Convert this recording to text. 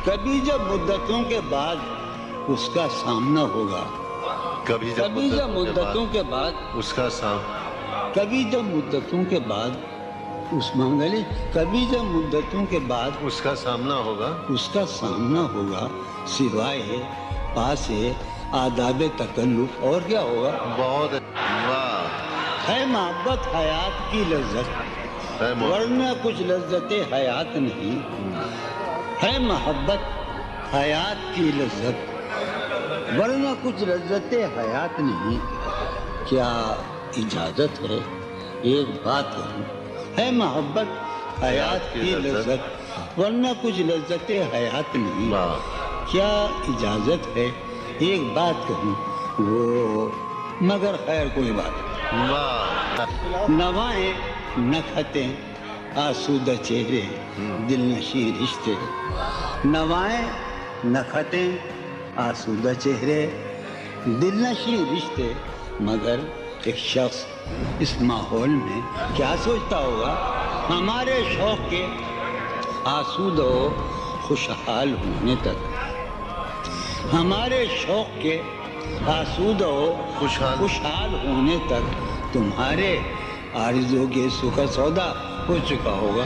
کبھی جب مدتوں کے بعد اس کا سامنا ہوگا، کبھی جب مدتوں کے بعد اس کا کبھی جب مدتوں کے بعد اس منگلی کبھی جب مدتوں کے بعد اس کا سامنا ہوگا، اس کا سامنا ہوگا، سوائے پاس آداب تکلف اور کیا ہوگا؟ بہت واہ، ہے محبت حیات کی لذت، ہے ورنہ کچھ لذت حیات نہیں، ہے محبت حیات کی لذت ورنہ کچھ لذت حیات نہیں۔ کیا اجازت ہے ایک بات کہوں؟ ہے محبت حیات کی لذت ورنہ کچھ لذت حیات نہیں۔ کیا اجازت ہے ایک بات کہوں؟ وہ مگر خیر کوئی بات واہ، نوائیں نکھتیں آسودہ چہرے دل نشیں رشتے، نوائیں نکھتیں آسودہ چہرے دل نشیں رشتے، مگر ایک شخص اس ماحول میں کیا سوچتا ہوگا؟ ہمارے شوق کے آسودہ و خوشحال ہونے تک، ہمارے شوق کے آسودہ و خوشحال ہونے تک تمہارے آرزو کے سکھ سودا ہو چکا ہوگا۔